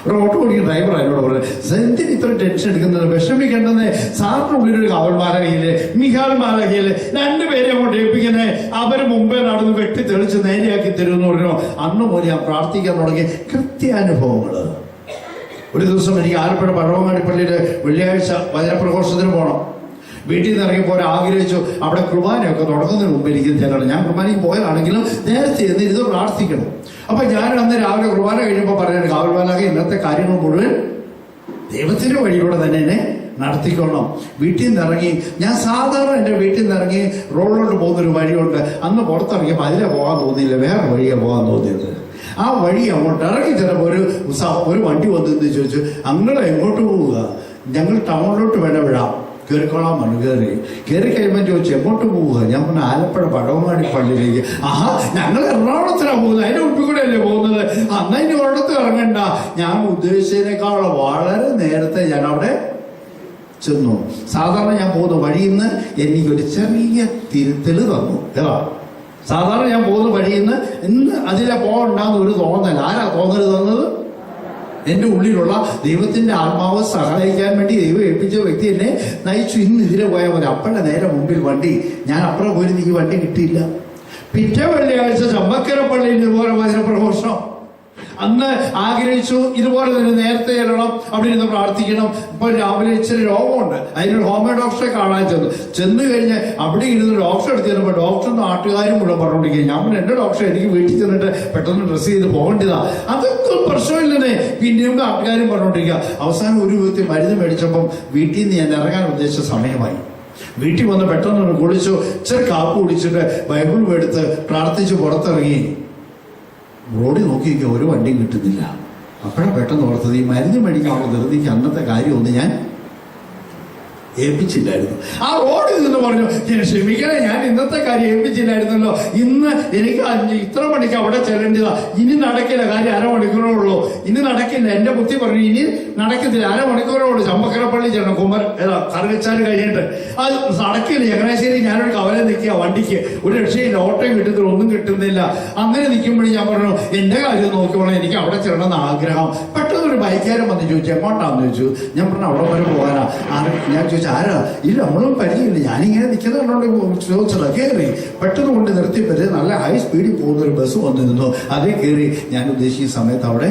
ഒരു ഓട്ടോ ഓടിക്കുന്ന ഡ്രൈവർ എന്നോട് പറഞ്ഞത്, എന്തിന് ഇത്ര ടെൻഷൻ എടുക്കുന്നത്, വിഷമിക്കേണ്ടത്, സാറിന് ഉള്ളിലൊരു കാവൽമാലകയില് മിഹാൽമാലകയില് രണ്ടുപേരെ അങ്ങോട്ട് ഏൽപ്പിക്കുന്നത്, അവര് മുമ്പേ നടന്ന് വെട്ടി തെളിച്ച് നേരെയാക്കി തരുമെന്ന് പറഞ്ഞു. അന്ന് പോലെ ഞാൻ പ്രാർത്ഥിക്കാൻ തുടങ്ങി. കൃത്യാനുഭവങ്ങള്. ഒരു ദിവസം എനിക്ക് ആലപ്പുഴ പഴവങ്ങാടി പള്ളിയില് വെള്ളിയാഴ്ച വചനപ്രഘോഷത്തിന് പോകണം. വീട്ടിൽ നിന്ന് ഇറങ്ങിയപ്പോൾ ആഗ്രഹിച്ചു അവിടെ കുർബാനയൊക്കെ തുടങ്ങുന്നതിന് മുമ്പ് എനിക്ക് ചെല്ലണം. ഞാൻ കുർബാനയ്ക്ക് പോയതാണെങ്കിലും നേരത്തെ ഇരുന്ന് പ്രാർത്ഥിക്കണം. അപ്പൊ ഞാൻ അന്ന് രാവിലെ കുർബാന കഴിയുമ്പോൾ പറഞ്ഞാൽ കാവൽമാലാക ഇന്നത്തെ കാര്യങ്ങൾ മുഴുവൻ ദൈവത്തിന്റെ വഴിയിലൂടെ തന്നെ എന്നെ നടത്തിക്കൊള്ളണം. വീട്ടിൽ നിന്ന് ഇറങ്ങി ഞാൻ സാധാരണ എൻ്റെ വീട്ടിൽ നിന്ന് ഇറങ്ങി റോഡിലോട്ട് പോകുന്നൊരു വഴിയുണ്ട്. അന്ന് പുറത്തിറങ്ങിയപ്പോൾ അതിലെ പോകാൻ തോന്നിയില്ല, വേറെ വഴിയാണ് പോകാൻ തോന്നിയത്. ആ വഴി അങ്ങോട്ട് ഇറങ്ങി ചിലപ്പോൾ ഒരു വണ്ടി വന്നെന്ന് ചോദിച്ചു, അങ്ങനെ എങ്ങോട്ട് പോവുക, ഞങ്ങൾ ടൗണിലോട്ട് വിടാം, കയറിക്കോളാൻ പറഞ്ഞു. കയറി കഴിയുമ്പോൾ ചോദിച്ചു എങ്ങോട്ട് പോവുക, ഞാൻ പറഞ്ഞ ആലപ്പുഴ പഴവങ്ങാടി പള്ളിയിലേക്ക്. ആഹാ, ഞങ്ങൾ എറണാകുളത്തിനാണ് പോകുന്നത്, അതിന്റെ ഉള്ളിൽ കൂടെ അല്ലേ പോകുന്നത്, അന്ന് അതിന് ഒരിടത്ത് ഇറങ്ങണ്ട. ഞാൻ ഉദ്ദേശിച്ചതിനേക്കാൾ വളരെ നേരത്തെ ഞാൻ അവിടെ ചെന്നു. സാധാരണ ഞാൻ പോകുന്ന വഴിയിൽ നിന്ന് എനിക്കൊരു ചെറിയ തിരുത്തല് തന്നു. ഏതാ സാധാരണ ഞാൻ പോകുന്ന വഴിയിൽ നിന്ന് ഇന്ന് അതിലെ പോകണ്ടെന്ന് ഒരു തോന്നൽ. ആരാ തോന്നൽ തന്നത്? എന്റെ ഉള്ളിലുള്ള ദൈവത്തിന്റെ ആത്മാവ് സഹായിക്കാൻ വേണ്ടി ദൈവം ഏൽപ്പിച്ച വ്യക്തി എന്നെ നയിച്ചു. ഇന്ന് ഇതിലെ പോയാൽ മതി. അപ്പഴ നേരെ മുമ്പിൽ വണ്ടി. ഞാൻ അപ്പുറം പോയി എനിക്ക് വണ്ടി കിട്ടിയില്ല. പിറ്റേ വെള്ളിയാഴ്ച ചമ്പക്കര പള്ളിയിൽ ഇതുപോലെ വചനപ്രഘോഷണം. അന്ന് ആഗ്രഹിച്ചു ഇതുപോലെ തന്നെ നേരത്തെ ചെല്ലണം, അവിടെ ഇരുന്ന് പ്രാർത്ഥിക്കണം. ഇപ്പൊ രാവിലെ ഇച്ചിരി രോഗമുണ്ട്, അതിനൊരു ഹോമിയോ ഡോക്ടറെ കാണാൻ ചെന്ന് കഴിഞ്ഞ് അവിടെ ഇരുന്ന് ഡോക്ടറെ എടുത്ത് ചെന്നപ്പോൾ ഡോക്ടറും നാട്ടുകാരും കൂടെ പറഞ്ഞോണ്ടിരിക്കുക. ഞാൻ പറഞ്ഞു എന്റെ ഡോക്ടറെ എനിക്ക് വീട്ടിൽ ചെന്നിട്ട് പെട്ടെന്ന് ഡ്രസ്സ് ചെയ്ത് പോകേണ്ടതാ, അതൊക്കെ പ്രശ്നമില്ലെന്നേ. പിന്നെയും നാട്ടുകാരും പറഞ്ഞോണ്ടിരിക്കുക. അവസാനം ഒരു വിധത്തിൽ മരുന്ന് മേടിച്ചപ്പം വീട്ടിൽ നിന്ന് ഞാൻ ഇറങ്ങാൻ ഉദ്ദേശിച്ച സമയമായി. വീട്ടിൽ വന്ന് പെട്ടെന്ന് കുളിച്ചു, ഇച്ചിരി കാപ്പ് കുടിച്ചിട്ട് ബൈബിൾ എടുത്ത് പ്രാർത്ഥിച്ച് പുറത്തിറങ്ങി. റോഡിൽ നോക്കിയിരിക്കുക, ഒരു വണ്ടിയും കിട്ടുന്നില്ല. അപ്പോഴാണ് പെട്ടെന്ന് ഓർത്തത് ഈ മരുന്ന് മേടിക്കാനുള്ള ധൃതിക്ക് അന്നത്തെ കാര്യമൊന്നും ഞാൻ ഏൽപ്പിച്ചില്ലായിരുന്നു. ആ റോഡിൽ നിന്ന് പറഞ്ഞു, ക്ഷമിക്കണേ, ഞാൻ ഇന്നത്തെ കാര്യം ഏൽപ്പിച്ചില്ലായിരുന്നല്ലോ, ഇന്ന് എനിക്ക് ഇത്ര മണിക്ക് അവിടെ ചെല്ലേണ്ടതാ, ഇനി നടക്കില്ല, കാര്യം അരമണിക്കൂറേ ഉള്ളൂ, ഇനി നടക്കില്ല. എന്റെ ബുദ്ധി പറഞ്ഞു ഇനി നടക്കത്തില്ല, അരമണിക്കൂറേ ഉള്ളൂ, ചമ്പക്കരപ്പള്ളി ചെല്ലണം, കറുകച്ചാൽ കഴിഞ്ഞിട്ട് അത് നടക്കില്ല. ചങ്ങനാശ്ശേരി ഞാനൊരു കവല നിൽക്കുക, വണ്ടിക്ക് ഒരു രക്ഷയില്ല, ഓട്ടോയും കിട്ടുന്നില്ല, ഒന്നും കിട്ടുന്നില്ല. അങ്ങനെ നിൽക്കുമ്പോഴും ഞാൻ പറഞ്ഞു എന്റെ കാര്യം നോക്കിക്കോളാം, എനിക്ക് അവിടെ ചെല്ലണമെന്ന് ആഗ്രഹം. പെട്ടെന്ന് ഒരു ബൈക്കുകാരൻ വന്ന് ചോദിച്ചു എങ്ങോട്ടാന്ന് ചോദിച്ചു. ഞാൻ പറഞ്ഞു അവിടെ വരെ പോകാനാ. ഞാൻ ചോദിച്ചു ആരാ? ഇല്ല നമ്മളും പരിചയമില്ല. ഞാനിങ്ങനെ നിൽക്കുന്നുണ്ടോ ചോദിച്ചതാ. കയറി പെട്ടെന്ന് കൊണ്ട് നിർത്തിപ്പറ്റി നല്ല ഹൈ സ്പീഡിൽ പോകുന്ന ഒരു ബസ് വന്നിരുന്നു. അതേ കയറി ഞാൻ ഉദ്ദേശിക്കുന്ന സമയത്ത് അവിടെ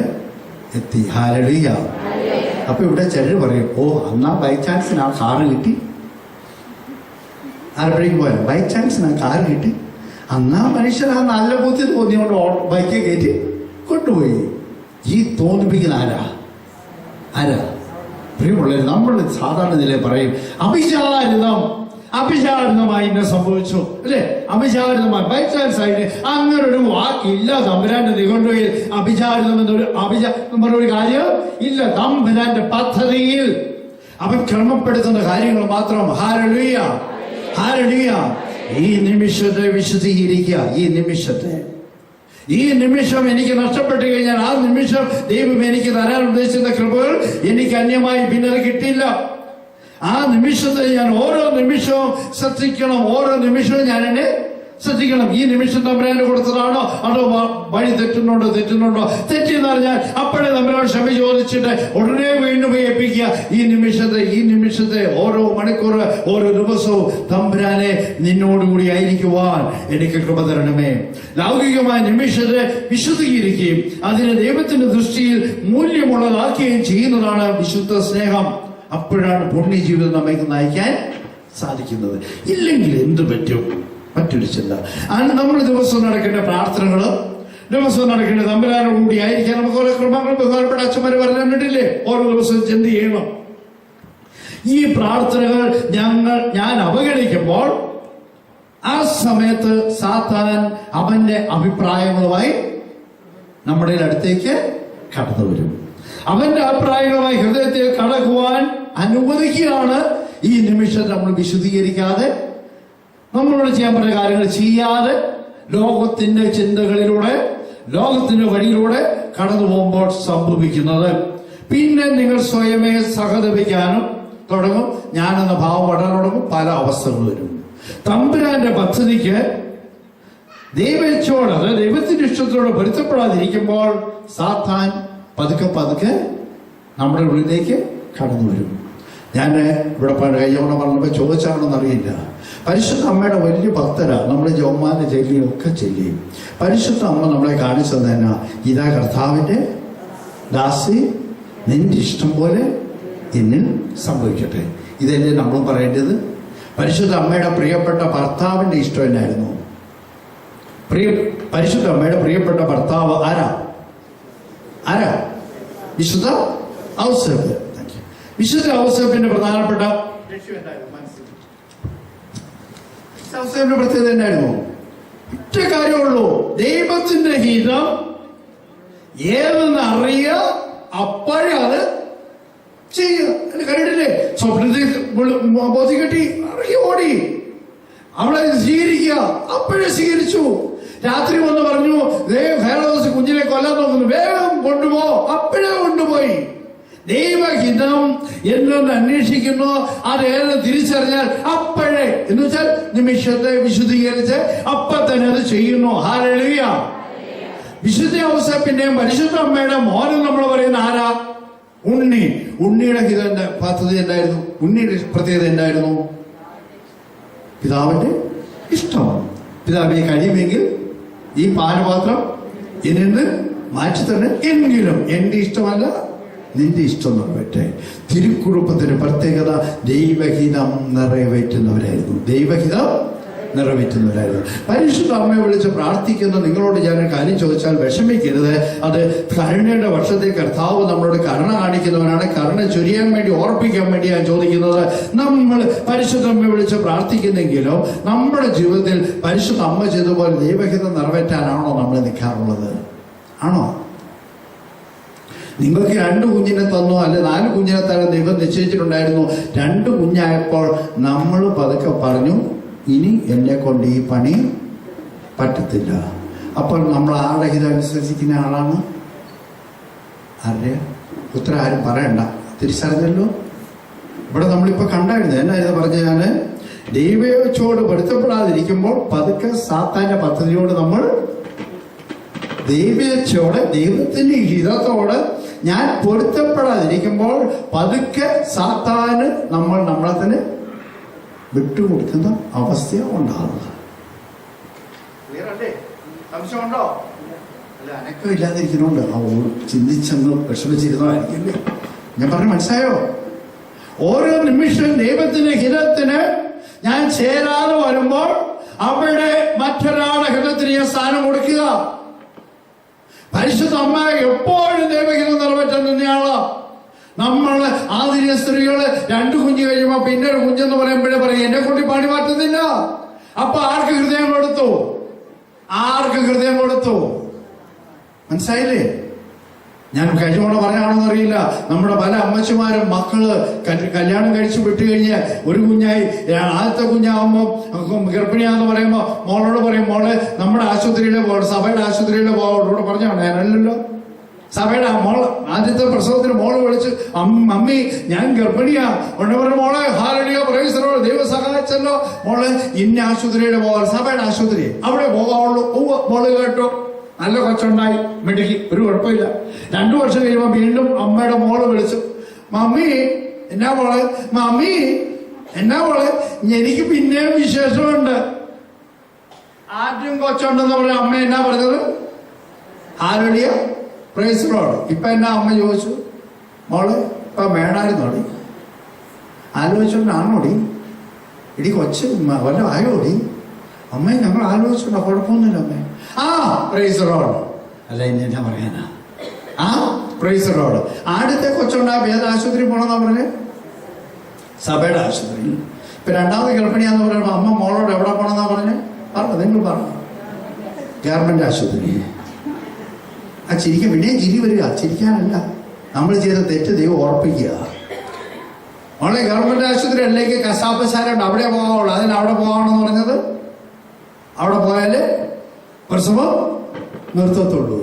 എത്തി. ഹല്ലേലൂയ. അപ്പൊ ഇവിടെ ചിലർ പറയും, ഓ അന്നാ ബൈ ചാൻസിന് ആ കാറ് കിട്ടി. ആലപ്പുഴയ്ക്ക് പോയാൽ ബൈ ചാൻസിന് ആ കാറ് കിട്ടി. അന്നാ മനുഷ്യൻ ആ നല്ല ബുദ്ധി തോന്നിയോണ്ട് ബൈക്കെ കയറ്റി കൊണ്ടുപോയി. ഈ തോന്നിപ്പിക്കുന്ന ആരാ? പ്രിയമുള്ളവർ, നമ്മൾ സാധാരണ നിലയിൽ പറയും അഭിചാരിതമായി എന്നെ സംഭവിച്ചു അല്ലെ, അഭിചാരിതമായി ബൈ ചാൻസ് ആയിട്ട്. അങ്ങനെ ഒരു വാക്കില്ല തമ്പുരാന്റെ നിഘണ്ടുവിൽ. അഭിചാരിതം എന്നൊരു കാര്യം ഇല്ല. തമ്പുരാന്റെ പദ്ധതിയിൽ അവൻ ക്രമപ്പെടുത്തുന്ന കാര്യങ്ങൾ മാത്രം. Hallelujah, hallelujah. ഈ നിമിഷത്തെ വിശദീകരിക്കുക. ഈ നിമിഷം എനിക്ക് നഷ്ടപ്പെട്ടു കഴിഞ്ഞാൽ ആ നിമിഷം ദൈവം എനിക്ക് തരാൻ ഉദ്ദേശിക്കുന്ന കൃപകൾ എനിക്ക് അന്യമായി പിന്നെ കിട്ടില്ല. ആ നിമിഷത്തെ ഞാൻ ഓരോ നിമിഷവും ശ്രദ്ധിക്കണം. ഓരോ നിമിഷവും ഞാൻ എന്നെ ശ്രദ്ധിക്കണം. ഈ നിമിഷം തമ്പുരാന് കൊടുത്തതാണോ അതോ വഴി തെറ്റുന്നുണ്ടോ? തെറ്റിയെന്ന് പറഞ്ഞാൽ അപ്പോഴേ തമ്പുരാൻ ക്ഷമ ചോദിച്ചിട്ട് ഉടനെ വീണ്ടും ഏൽപ്പിക്കുക. ഈ നിമിഷത്തെ ഓരോ മണിക്കൂർ ഓരോ ദിവസവും തമ്പുരാനെ നിന്നോടുകൂടി ആയിരിക്കുവാൻ എനിക്ക് കൃപ തരണമേ. ലൗകികമായ നിമിഷത്തെ വിശുദ്ധീകരിക്കുകയും അതിനെ ദൈവത്തിന്റെ ദൃഷ്ടിയിൽ മൂല്യമുള്ളതാക്കുകയും ചെയ്യുന്നതാണ് വിശുദ്ധ സ്നേഹം. അപ്പോഴാണ് പുണ്യ ജീവിതം നമ്മൾക്ക് നയിക്കാൻ സാധിക്കുന്നത്. ഇല്ലെങ്കിൽ എന്ത് പറ്റും? മറ്റൊരു ചിന്ത. നമ്മൾ ദിവസവും നടക്കേണ്ട പ്രാർത്ഥനകള്, ദിവസവും നടക്കേണ്ട തമ്പുരാനോട് കൂടി ആയിരിക്കാൻ നമുക്ക് ഓരോ കൃപകൾ ബഹുമാനപ്പെട്ട അച്ഛന്മാര് പറഞ്ഞിട്ടില്ലേ? ഓരോ ദിവസവും ചിന്ത ചെയ്യണം. ഈ പ്രാർത്ഥനകൾ ഞാൻ അവഗണിക്കുമ്പോൾ ആ സമയത്ത് സാത്താൻ അവന്റെ അഭിപ്രായങ്ങളുമായി നമ്മുടെ അടുത്തേക്ക് കടന്നു വരും. അവന്റെ അഭിപ്രായങ്ങളുമായി ഹൃദയത്തിൽ കടക്കുവാൻ അനുവദിക്കുകയാണ് ഈ നിമിഷം നമ്മൾ വിശുദ്ധീകരിക്കാതെ, നമ്മളോട് ചെയ്യാൻ പറഞ്ഞ കാര്യങ്ങൾ ചെയ്യാതെ, ലോകത്തിന്റെ ചിന്തകളിലൂടെ, ലോകത്തിന്റെ വഴിയിലൂടെ കടന്നു പോകുമ്പോൾ സംഭവിക്കുന്നത്. പിന്നെ നിങ്ങൾ സ്വയമേ സഹതപിക്കാനും തുടങ്ങും. ഞാനെന്ന ഭാവം വളരാൻ തുടങ്ങും. പല അവസ്ഥകൾ വരും. തമ്പുരാന്റെ പദ്ധതിക്ക് ദൈവത്തോട്, അതായത് ദൈവത്തിന്റെ ഇഷ്ടത്തോട് പൊരുത്തപ്പെടാതിരിക്കുമ്പോൾ സാത്താൻ പതുക്കെ പതുക്കെ നമ്മുടെ ഉള്ളിലേക്ക് കടന്നു വരും. ഞാൻ ഇവിടെ കയ്യോടെ പറഞ്ഞപ്പോൾ ചോദിച്ചാണെന്ന് അറിയില്ല. പരിശുദ്ധ അമ്മയുടെ വലിയ ഭക്തരാ. നമ്മൾ ജോമാന്റെ ചെല്ലിയൊക്കെ ചെല്ലിയും പരിശുദ്ധ അമ്മ നമ്മളെ കാണിച്ചത് തന്നെ, ഇതാ കർത്താവിന്റെ ദാസി, നിന്റെ ഇഷ്ടം പോലെ എന്നിൽ സംഭവിക്കട്ടെ. ഇതല്ലേ നമ്മൾ പറയേണ്ടത്? പരിശുദ്ധ അമ്മയുടെ പ്രിയപ്പെട്ട ഭർത്താവിന്റെ ഇഷ്ടം എന്നായിരുന്നു? പരിശുദ്ധ അമ്മയുടെ പ്രിയപ്പെട്ട ഭർത്താവ് ആരാ? വിശുദ്ധ ഔസേപ്പ്. വിശുദ്ധ ഔസേപ്പിന്റെ പ്രധാനപ്പെട്ട ലക്ഷ്യം എന്തായിരുന്നു? ഔസേപ്പിന്റെ പ്രത്യേകത എന്നായിരുന്നു? ഒറ്റ കാര്യമുള്ളൂ, ദൈവത്തിന്റെ ഹിതം ഏതെന്ന് അറിയുക, അപ്പോഴേ അത് ചെയ്യുക. കണ്ടിട്ടില്ലേ? സ്വപ്നത്തിൽ ബോധി കെട്ടി ഇറങ്ങി ഓടി, അവളെ സ്വീകരിക്കുക, അപ്പോഴേ സ്വീകരിച്ചു. രാത്രി വന്ന് പറഞ്ഞു, ഹെറോദോസ് കുഞ്ഞിനെ കൊല്ലാൻ നോക്കുന്നു, വേഗം കൊണ്ടുപോ, അപ്പോഴേ കൊണ്ടുപോയി. ദൈവഹിതം എന്തെന്ന് അന്വേഷിക്കുന്നു, അതേത് തിരിച്ചറിഞ്ഞാൽ അപ്പോഴേ, എന്ന് വെച്ചാൽ നിമിഷത്തെ വിശുദ്ധീകരിച്ച് അപ്പൊ തന്നെ അത് ചെയ്യുന്നു. ഹല്ലേലൂയ. വിശുദ്ധ ഔസേപ്പിന്റെയും പരിശുദ്ധ അമ്മയുടെ മോനും നമ്മൾ പറയുന്ന ആരാ? ഉണ്ണി. ഉണ്ണിയുടെ ഹിതന്റെ പദ്ധതി എന്തായിരുന്നു? ഉണ്ണിയുടെ പ്രത്യേകത എന്തായിരുന്നു? പിതാവിന്റെ ഇഷ്ടം. പിതാവിനെ കഴിയുമെങ്കിൽ ഈ പാനപാത്രം എന്നിൽ മാറ്റി തന്നെ, എങ്കിലും എന്റെ ഇഷ്ടമല്ല നിന്റെ ഇഷ്ടം നിറവേറ്റെ. തിരുക്കുടുംബത്തിന്റെ പ്രത്യേകത ദൈവഹിതം നിറവേറ്റുന്നവരായിരുന്നു. ദൈവഹിതം നിറവേറ്റുന്നവരായിരുന്നു. പരിശുദ്ധ അമ്മയെ വിളിച്ച് പ്രാർത്ഥിക്കുന്ന നിങ്ങളോട് ഞാൻ കാര്യം ചോദിച്ചാൽ വിഷമിക്കരുത്. അത് കരുണയുടെ വർഷത്തെ കർത്താവ് നമ്മളോട് കരുണ കാണിക്കുന്നവനാണ്. കരുണ ചൊരിയാൻ വേണ്ടി, ഓർപ്പിക്കാൻ വേണ്ടി ഞാൻ ചോദിക്കുന്നത്, നമ്മൾ പരിശുദ്ധ അമ്മയെ വിളിച്ച് പ്രാർത്ഥിക്കുന്നെങ്കിലും നമ്മുടെ ജീവിതത്തിൽ പരിശുദ്ധ അമ്മ ചെയ്തതുപോലെ ദൈവഹിതം നിറവേറ്റാനാണോ നമ്മൾ നിൽക്കാറുള്ളത്? ആണോ? നിങ്ങൾക്ക് 2 കുഞ്ഞിനെ തന്നു, അല്ലെ 4 കുഞ്ഞിനെ തരാൻ ദൈവം നിശ്ചയിച്ചിട്ടുണ്ടായിരുന്നു. 2 കുഞ്ഞായപ്പോൾ നമ്മൾ പതുക്കെ പറഞ്ഞു, ഇനി എന്നെ കൊണ്ട് ഈ പണി പറ്റത്തില്ല. അപ്പോൾ നമ്മൾ ആരുടെ ഹിതം അനുസരിച്ചിരിക്കുന്ന ആളാണ്? ആരുടെ ഉത്തരം ആരും പറയണ്ട. തിരിച്ചറിഞ്ഞല്ലോ. ഇവിടെ നമ്മളിപ്പോ കണ്ടായിരുന്നു. എന്നായിരുന്നു പറഞ്ഞ? ഞാൻ ദൈവയോട് പൊരുത്തപ്പെടാതിരിക്കുമ്പോൾ പതുക്കെ സാത്താന്റെ പദ്ധതിയോട് നമ്മൾ, ദൈവയോട്, ദൈവത്തിന്റെ ഹിതത്തോട് ഞാൻ പൊരുത്തപ്പെടാതിരിക്കുമ്പോൾ പതുക്കെ സാത്താന് നമ്മളെ തന്നെ വിട്ടുകൊടുക്കുന്ന അവസ്ഥ ഉണ്ടാകുന്നത്. സംശയമുണ്ടോ? അല്ല, അനക്കം ഇല്ലാതിരിക്കുന്നുണ്ട്. ചിന്തിച്ചെന്ന് വിഷമിച്ചിരുന്നതായിരിക്കില്ലേ? ഞാൻ പറഞ്ഞു, മനസ്സിലായോ? ഓരോ നിമിഷം ദൈവത്തിന്റെ ഹിതത്തിന് ഞാൻ ചേരാതെ വരുമ്പോൾ അവിടെ മറ്റൊരാളുടെ ഹിതത്തിന് ഞാൻ സ്ഥാനം കൊടുക്കുക. പരിശുദ്ധ അമ്മ എപ്പോഴും ദൈവഹിതം നിറവേറ്റാൻ തന്നെയാണ്. നമ്മൾ ആതിര സ്ത്രീകള് 2 കുഞ്ഞ് കഴിയുമ്പോ പിന്നെ ഒരു കുഞ്ഞെന്ന് പറയുമ്പോഴേ പറയും, എന്നെ കൊണ്ട് പാടി മാറ്റുന്നില്ല. അപ്പൊ ആർക്ക് ഹൃദയം കൊടുത്തു? മനസ്സിലായില്ലേ? ഞാൻ കഴിഞ്ഞോടെ പറയാണെന്ന് അറിയില്ല. നമ്മുടെ പല അമ്മച്ചിമാരും മക്കള് കല്യാണം കഴിച്ചു വിട്ടു കഴിഞ്ഞ് ഒരു കുഞ്ഞായി, ആദ്യത്തെ കുഞ്ഞാവുമ്പോ ഗർഭിണിയാന്ന് പറയുമ്പോ മോളോട് പറയും, മോളെ നമ്മുടെ ആശുപത്രിയിലെ സഭയുടെ ആശുപത്രിയിലെ ഇവിടെ പറഞ്ഞാണ്, ഞാനല്ലല്ലോ, സഭയുടെ ആദ്യത്തെ പ്രസവത്തിന് മോള് വിളിച്ച്, മമ്മി ഞാൻ ഗർഭിണിയാ. ഉടനെ പറഞ്ഞു, മോളെ ഹാലലിയ പ്രൈസ് ദൈവം സഹായിച്ചല്ലോ, മോളെ ഇന്ന ആശുപത്രിയുടെ പോകാൻ, സഭയുടെ ആശുപത്രി അവിടെ പോകാവുള്ളൂ. മോള് കേട്ടോ, നല്ല കൊച്ചുണ്ടായി, മിടുക്കി, ഒരു കുഴപ്പമില്ല. 2 വർഷം കഴിയുമ്പോ വീണ്ടും അമ്മയുടെ മോള് വിളിച്ചു, മമ്മി എന്നാ മോളെ, മമ്മി എന്നാ മോളെ, എനിക്ക് പിന്നെയും വിശേഷമുണ്ട്. ആദ്യം കൊച്ചുണ്ടെന്ന് പറഞ്ഞ അമ്മ എന്നാ പറഞ്ഞത്? ഹാലലിയ പ്രൈസ് ലോർഡ്. ഇപ്പൊ എന്നാ അമ്മ ചോദിച്ചു, മോള് ഇപ്പൊ വേണായിരുന്നോടി, ആലോചിച്ചോണ്ടാണോടി, ഇടി കൊച്ച് വല്ല ആയോടി? അമ്മ ഞങ്ങൾ ആലോചിച്ചോണ്ടോ, കുഴപ്പമൊന്നുമില്ല അമ്മേ. Praise Lord. അല്ല ഇനി എന്നാ പറയാനാ? Praise Lord. ആദ്യത്തെ കൊച്ചുണ്ടാ ഏത് ആശുപത്രി പോണെന്നാ പറഞ്ഞ്? സഭയുടെ ആശുപത്രി. ഇപ്പൊ 2ാമത് ഗർഭിണിയാന്ന് പറയുമ്പോ അമ്മ മോളോട് എവിടെ പോണെന്നാ പറഞ്ഞ്? നിങ്ങൾ പറഞ്ഞു, ഗവൺമെന്റ് ആശുപത്രി. ചിരിക്കും, പിന്നെയും ചിരി വരിക. ചിരിക്കാനല്ല, നമ്മൾ ചെയ്ത തെറ്റ് ദൈവം ഓർപ്പിക്കുക. മോളെ ഗവൺമെന്റ് ആശുപത്രി അല്ലെങ്കിൽ കസാപ്പശാല ഉണ്ട്, അവിടെ പോകാവുള്ളൂ. അതിന് അവിടെ പോകാമെന്ന് പറഞ്ഞത്. അവിടെ പോയാല് പ്രസവം നിർത്തത്തുള്ളൂ.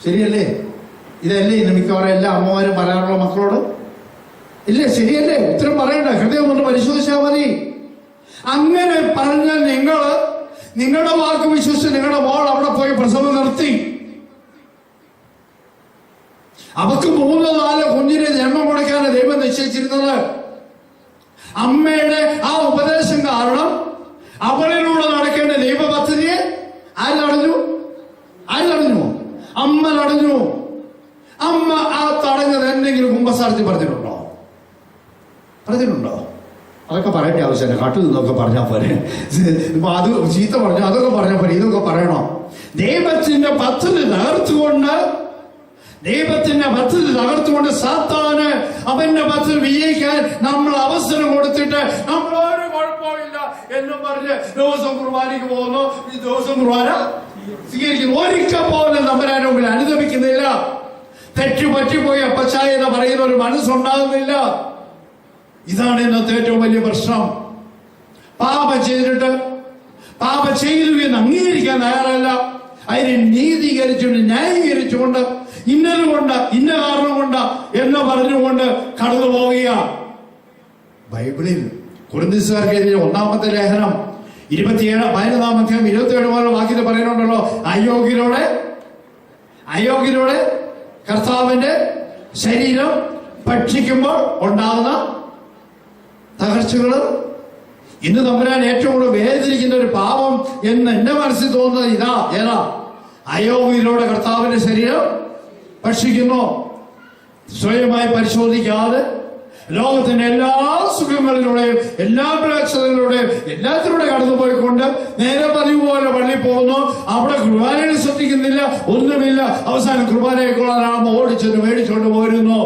ശരിയല്ലേ? ഇതല്ലേ ഇന്ന് മിക്കവാറും എല്ലാ അമ്മമാരും പറയാറുള്ള മക്കളോട്? ഇല്ലേ? ശരിയല്ലേ? ഉത്തരം പറയണ്ട, ഹൃദയം ഒന്ന് പരിശോധിച്ചാൽ മതി. അങ്ങനെ പറഞ്ഞാൽ നിങ്ങളുടെ വാക്ക് വിശ്വസിച്ച് നിങ്ങളുടെ മോൾ അവിടെ പോയി പ്രസവം നിർത്തി. അവക്ക് 3-4 കുഞ്ഞിനെ ജന്മം കൊടുക്കാനാണ് ദൈവം നിശ്ചയിച്ചിരുന്നത്. അമ്മയുടെ ആ ഉപദേശം കാരണം അവളിലൂടെ നടക്കേണ്ട ദൈവ പദ്ധതിയെ ആരടഞ്ഞു? അമ്മ തടഞ്ഞു. അമ്മ ആ തടഞ്ഞത് എന്തെങ്കിലും കുമ്പസാരത്തിൽ പറഞ്ഞിട്ടുണ്ടോ? അതൊക്കെ പറയേണ്ട ആവശ്യമില്ല. കാട്ടിൽ നിന്നൊക്കെ പറഞ്ഞാൽ പോരെ. അത് ചീത്ത പറഞ്ഞു, അതൊക്കെ പറഞ്ഞാൽ പോരെ. ഇതൊക്കെ പറയണോ? ദൈവത്തിന്റെ പദ്ധതി തകർത്തുകൊണ്ട് സാത്താന് അവന്റെ പദ്ധതി വിജയിക്കാൻ നമ്മൾ അവസരം കൊടുത്തിട്ട് നമ്മൾ ഒരു കുഴപ്പമില്ല എന്നും പറഞ്ഞ് ദിവസം കുർബാനയ്ക്ക് പോകുന്നു, ഈ ദിവസം കുർബാന സ്വീകരിക്കുന്നു. ഒരിക്കൽ പോലും തമ്പുരാന്റെ മുമ്പിൽ അനുദപിക്കുന്നില്ല. തെറ്റുപറ്റിപ്പോയി അപ്പച്ചായ എന്ന് പറയുന്ന ഒരു മനസ്സുണ്ടാകുന്നില്ല. ഇതാണ് ഇന്നത്തെ ഏറ്റവും വലിയ പ്രശ്നം. പാപം ചെയ്തിട്ട് പാപം ചെയ്തു എന്ന് അംഗീകരിക്കാൻ തയ്യാറല്ല. അതിനെ നീതീകരിച്ചുകൊണ്ട് ന്യായീകരിച്ചുകൊണ്ട് ഇന്നതുകൊണ്ട് ഇന്ന കാരണം കൊണ്ട് എന്ന് പറഞ്ഞുകൊണ്ട് കടന്നു പോവുക. ബൈബിളിൽ കൊരിന്ത്യർക്കെതിരെ 1-ാമത്തെ ലേഖനം 27 വാക്യത്തിൽ പറയുന്നുണ്ടല്ലോ, അയോഗ്യരോടെ കർത്താവിന്റെ ശരീരം ഭക്ഷിക്കുമ്പോൾ ഉണ്ടാകുന്ന തകർച്ചകള്. ഇന്ന് തമ്പുരാൻ ഏറ്റവും കൂടുതൽ വേദനിക്കുന്ന ഒരു പാപം എന്ന് എന്റെ മനസ്സിൽ തോന്നുന്നത് ഏതാ? അയോഗ്യരോടെ കർത്താവിന്റെ ശരീരം ഭക്ഷിക്കുന്നു. സ്വയമായി പരിശോധിക്കാതെ ലോകത്തിന്റെ എല്ലാ സുഖങ്ങളിലൂടെയും എല്ലാ പ്രേക്ഷകളിലൂടെയും എല്ലാത്തിലൂടെ കടന്നുപോയിക്കൊണ്ട് നേരെ പതിവ് പോലെ പള്ളി പോകുന്നു. അവിടെ കുർബാനയിൽ ശ്രദ്ധിക്കുന്നില്ല, ഒന്നുമില്ല. അവസാനം കുർബാനയെക്കൊള്ളാനാകുമ്പോ ഓടിച്ചെന്ന് മേടിച്ചുകൊണ്ട് പോരുന്നു.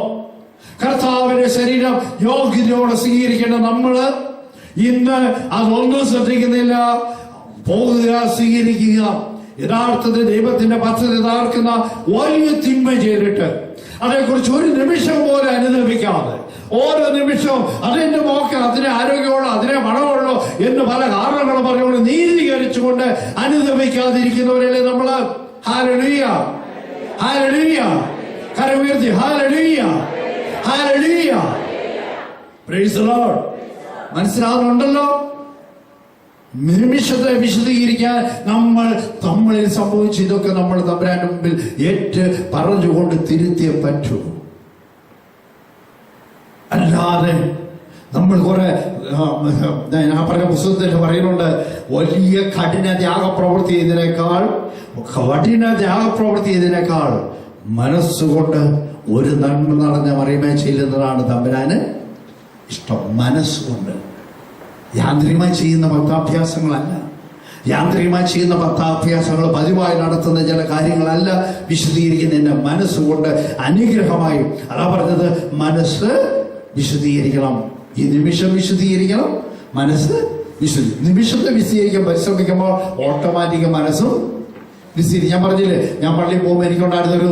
കർത്താവിന്റെ ശരീരം യോഗ്യതയോടെ സ്വീകരിക്കേണ്ട നമ്മള് ഇന്ന് അതൊന്നും ശ്രദ്ധിക്കുന്നില്ല. പോകുക, സ്വീകരിക്കുക. യഥാർത്ഥത്തിൽ ദൈവത്തിന്റെ പദ്ധതി തകർക്കുന്ന വലിയ തിന്മ ചെയ്തിട്ട് അതേക്കുറിച്ച് ഒരു നിമിഷം പോലും അനുദപിക്കാതെ ഓരോ നിമിഷവും അതെന്റെ മോക്ക് അതിനെ ആരോഗ്യമുള്ളോ അതിനെ മണമുള്ളോ എന്ന് പല കാരണങ്ങളും പറഞ്ഞുകൊണ്ട് നീതീകരിച്ചുകൊണ്ട് അനുദപിക്കാതിരിക്കുന്നവരല്ലേ നമ്മള്. Hallelujah, hallelujah. കരം ഉയർത്തി hallelujah, hallelujah. Praise the lord. മനസ്സിലാവുന്നുണ്ടല്ലോ? നിമിഷത്തെ വിശദീകരിക്കാൻ നമ്മളിൽ സംഭവിച്ച ഇതൊക്കെ നമ്മൾ തമ്പുരാന്റെ മുമ്പിൽ പറഞ്ഞുകൊണ്ട് തിരുത്തിയേ പറ്റൂ. അല്ലാതെ നമ്മൾ കുറെ ഞാൻ പറഞ്ഞ പുസ്തകത്തിൽ പറയുന്നുണ്ട്, വലിയ കഠിന ത്യാഗപ്രവൃത്തി ചെയ്തതിനേക്കാൾ മനസ്സുകൊണ്ട് ഒരു നന്മ നടന്ന മറിയമേ ചെല്ലുന്നതാണ് തമ്പുരാന് ഇഷ്ടം. മനസ്സുകൊണ്ട് യാന്ത്രികമായി ചെയ്യുന്ന ഭക്താഭ്യാസങ്ങളല്ല. യാന്ത്രികമായി ചെയ്യുന്ന ഭക്താഭ്യാസങ്ങൾ പതിവായി നടത്തുന്ന ചില കാര്യങ്ങളല്ല വിശദീകരിക്കുന്നതിന്റെ മനസ്സുകൊണ്ട് അനുഗ്രഹമായി. അതാ പറഞ്ഞത്, മനസ്സ് വിശദീകരിക്കണം. ഈ നിമിഷം വിശദീകരിക്കണം. മനസ്സ് നിമിഷത്തെ വിശദീകരിക്കാൻ പരിശ്രമിക്കുമ്പോൾ ഓട്ടോമാറ്റിക് മനസ്സും വിശദീകരിക്കും. ഞാൻ പറഞ്ഞില്ലേ, ഞാൻ പള്ളിയിൽ പോകുമ്പോൾ എനിക്കുണ്ടായിരുന്നൊരു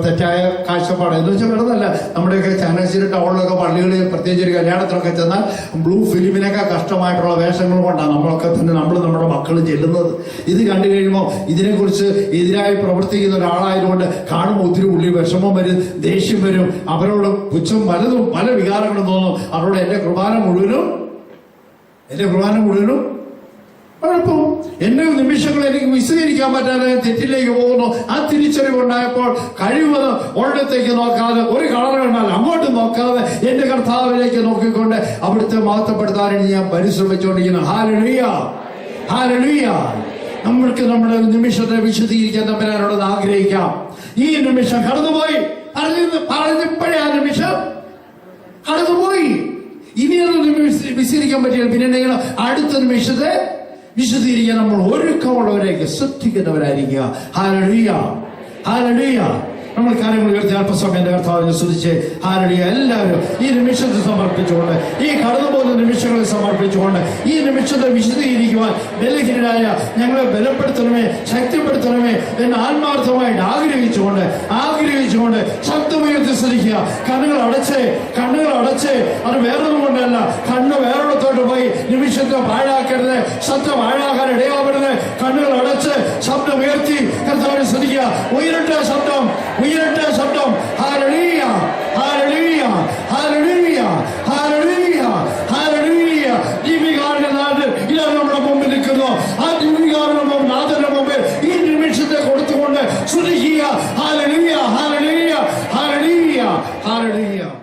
തെറ്റായ കാഴ്ചപ്പാട് എന്ന് വെച്ചാൽ കിടന്നല്ല. നമ്മുടെയൊക്കെ ചങ്ങനാശ്ശേരി ടൗണിലൊക്കെ പള്ളികളിൽ പ്രത്യേകിച്ച് ഒരു കല്യാണത്തിനൊക്കെ ചെന്നാൽ ബ്ലൂ ഫിലിമിനൊക്കെ കഷ്ടമായിട്ടുള്ള വേഷങ്ങൾ കൊണ്ടാണ് നമ്മളൊക്കെ തന്നെ നമ്മുടെ മക്കൾ ചെല്ലുന്നത്. ഇത് കണ്ടു കഴിയുമ്പോൾ ഇതിനെക്കുറിച്ച് എതിരായി പ്രവർത്തിക്കുന്ന ഒരാളായതുകൊണ്ട് കാണുമ്പോൾ ഒത്തിരി ഉള്ളി വിഷമം വരും, ദേഷ്യം വരും, അവരോട് പുച്ഛം പലതും പല വികാരങ്ങളും തോന്നും. അവരോട് എന്റെ കുർബാന മുഴുവനും കുഴപ്പം. എന്റെ നിമിഷങ്ങൾ എനിക്ക് വിശദീകരിക്കാൻ പറ്റാതെ തെറ്റിലേക്ക് പോകുന്നു. ആ തിരിച്ചറിവുണ്ടായപ്പോൾ കഴിവത് ഒരിടത്തേക്ക് നോക്കാതെ, ഒരു കളർ കണ്ടാൽ അങ്ങോട്ട് നോക്കാതെ എന്റെ കർത്താവിലേക്ക് നോക്കിക്കൊണ്ട് അവിടുത്തെ മഹത്വപ്പെടുത്താനാണ് ഞാൻ പരിശ്രമിച്ചുകൊണ്ടിരിക്കുന്നത്. Hallelujah, hallelujah. നമ്മൾക്ക് നമ്മുടെ നിമിഷത്തെ വിശദീകരിക്കാൻ തമ്പുരാനോട് ആഗ്രഹിക്കാം. ഈ നിമിഷം കടന്നുപോയി, പറഞ്ഞപ്പോഴേ ആ നിമിഷം കടന്നുപോയി. ഇനിയൊന്നും വിശദീകരിക്കാൻ പറ്റില്ല. പിന്നെ അടുത്ത നിമിഷത്തെ വിശദീകരിക്കാൻ നമ്മൾ ഒരുക്കമുള്ളവരേക്ക് ശ്രദ്ധിക്കുന്നവരായിരിക്കുക. Hallelujah, hallelujah. നമ്മൾ കാര്യങ്ങൾ ഉയർത്തി അല്പസമയം കർത്താവിനെ സ്തുതിച്ച് ഹല്ലേലൂയ. എല്ലാവരും ഈ നിമിഷത്തെ സമർപ്പിച്ചുകൊണ്ട്, ഈ കടന്നുപോകുന്ന നിമിഷങ്ങളെ സമർപ്പിച്ചുകൊണ്ട്, ഈ നിമിഷത്തെ വിശദീകരിക്കുവാൻ ബലഹീനരായ ഞങ്ങളെ ബലപ്പെടുത്തണമേ, ശക്തിപ്പെടുത്തണമേ എന്ന് ആത്മാർത്ഥമായിട്ട് ആഗ്രഹിച്ചുകൊണ്ട് ശബ്ദമുയർത്തി സ്തുതിക്കുക. കണ്ണുകൾ അടച്ച് അത് വേറൊന്നും കൊണ്ടല്ല, കണ്ണ് വേറൊരിടത്തോട്ട് പോയി നിമിഷത്തെ പാഴാക്കരുത്, ശബ്ദം പാഴാക്കാൻ ഇടയാവരുത്. കണ്ണുകൾ അടച്ച് ശബ്ദം ഉയർത്തി കർത്താവിനെ സ്തുതിക്കുക. ഉയരട്ടെ ശബ്ദം, ഉയരട്ടെ ശബ്ദം. Hallelujah, hallelujah, hallelujah, hallelujah, hallelujah. ദീപികാരുടെ നാഥൻ ഇതാ നമ്മുടെ മുമ്പിൽ നിൽക്കുന്നു. ആ ദീപികാരുടെ നാഥന്റെ മുമ്പിൽ ഈ നിമിഷത്തെ കൊടുത്തുകൊണ്ട് സ്തുതിക്കുക. Hallelujah, hallelujah, hallelujah, hallelujah.